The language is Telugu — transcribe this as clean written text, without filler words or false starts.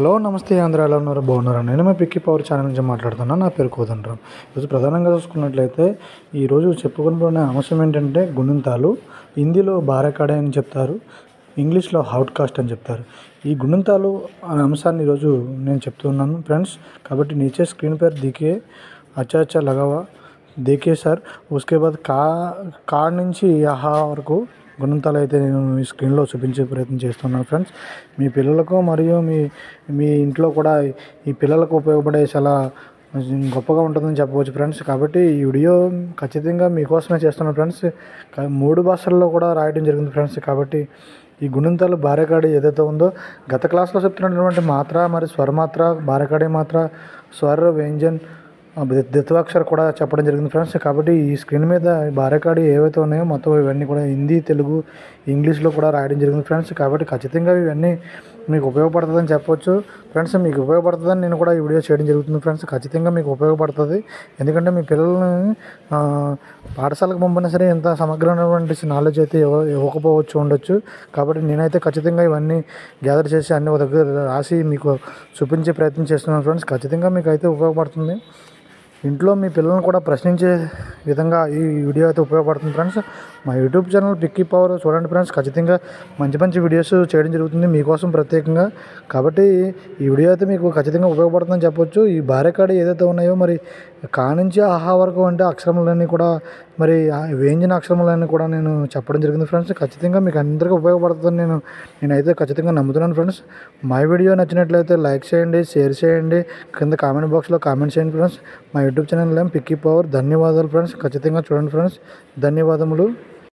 హలో నమస్తే ఆంధ్ర ఎలా ఉన్నారు బాగున్నారా? నేను మీ పిక్కి పవర్ ఛానల్ నుంచి మాట్లాడుతున్నాను. నా పేరు కోదండరాం. ఈరోజు ప్రధానంగా చూసుకున్నట్లయితే ఈరోజు చెప్పుకునే అంశం ఏంటంటే గుణింతాలు. హిందీలో బారకాడే అని చెప్తారు, ఇంగ్లీష్లో అవుట్కాస్ట్ అని చెప్తారు. ఈ గుణింతాలు అనే అంశాన్ని ఈరోజు నేను చెప్తున్నాను ఫ్రెండ్స్. కాబట్టి नीचे स्क्रीन पर देखिए अच्छा अच्छा लगा हुआ देखिए सर. उसके बाद కా నుంచి ఆహా వరకు గుణింతాలు అయితే నేను ఈ స్క్రీన్లో చూపించే ప్రయత్నం చేస్తున్నాను ఫ్రెండ్స్. మీ పిల్లలకు మరియు మీ మీ ఇంట్లో కూడా ఈ పిల్లలకు ఉపయోగపడే చాలా గొప్పగా ఉంటుందని చెప్పవచ్చు ఫ్రెండ్స్. కాబట్టి ఈ వీడియో ఖచ్చితంగా మీకోసమే చేస్తున్నాను ఫ్రెండ్స్. 3 భాషల్లో కూడా రాయడం జరిగింది ఫ్రెండ్స్. కాబట్టి ఈ గుణింతాలు బారేకాడి ఏదైతే ఉందో గత క్లాస్లో చెప్తున్నటువంటి మాత్ర మరియు స్వరమాత్ర, బారేకాడి మాత్ర, స్వర వ్యంజన్, ద్విత్వాక్షర కూడా చెప్పడం జరిగింది ఫ్రెండ్స్. కాబట్టి ఈ స్క్రీన్ మీద బారకాడి ఏవైతే ఉన్నాయో మొత్తం ఇవన్నీ కూడా హిందీ, తెలుగు, ఇంగ్లీష్లో కూడా రాయడం జరిగింది ఫ్రెండ్స్. కాబట్టి ఖచ్చితంగా ఇవన్నీ మీకు ఉపయోగపడుతుందని చెప్పవచ్చు ఫ్రెండ్స్. మీకు ఉపయోగపడుతుందని నేను కూడా ఈ వీడియో చేయడం జరుగుతుంది ఫ్రెండ్స్. ఖచ్చితంగా మీకు ఉపయోగపడుతుంది. ఎందుకంటే మీ పిల్లల్ని పాఠశాలకు పంపినా సరే ఇంత సమగ్రమైనటువంటి నాలెడ్జ్ అయితే ఇవ్వకపోవచ్చు ఉండొచ్చు. కాబట్టి నేనైతే ఖచ్చితంగా ఇవన్నీ గ్యాదర్ చేసి అన్ని ఒక దగ్గర రాసి మీకు చూపించే ప్రయత్నం చేస్తున్నాను ఫ్రెండ్స్. ఖచ్చితంగా మీకు అయితే ఉపయోగపడుతుంది. ఇంట్లో మీ పిల్లల్ని కూడా ప్రశ్నించే విధంగా ఈ వీడియో అయితే ఉపయోగపడుతుంది ఫ్రెండ్స్. మా యూట్యూబ్ ఛానల్ పిక్కీ పవర్ చూడండి ఫ్రెండ్స్. ఖచ్చితంగా మంచి మంచి వీడియోస్ చేయడం జరుగుతుంది మీకోసం ప్రత్యేకంగా. కాబట్టి ఈ వీడియో అయితే మీకు ఖచ్చితంగా ఉపయోగపడుతుందని చెప్పొచ్చు. ఈ బారేకాడి ఏదైతే ఉన్నాయో మరి కా నుంచి ఆహా వరకు అంటే అక్షరములన్నీ కూడా మరి వ్యంజన అక్షరములన్నీ కూడా నేను చెప్పడం జరిగింది ఫ్రెండ్స్. ఖచ్చితంగా మీకు అందరికీ ఉపయోగపడుతుందని నేనైతే ఖచ్చితంగా నమ్ముతున్నాను ఫ్రెండ్స్. మా వీడియో నచ్చినట్లయితే లైక్ చేయండి, షేర్ చేయండి, కింద కామెంట్ బాక్స్లో కామెంట్ చేయండి ఫ్రెండ్స్. మా యూట్యూబ్ ఛానల్ పిక్కీ పవర్. ధన్యవాదాలు ఫ్రెండ్స్. ఖచ్చితంగా చూడండి ఫ్రెండ్స్. ధన్యవాదములు.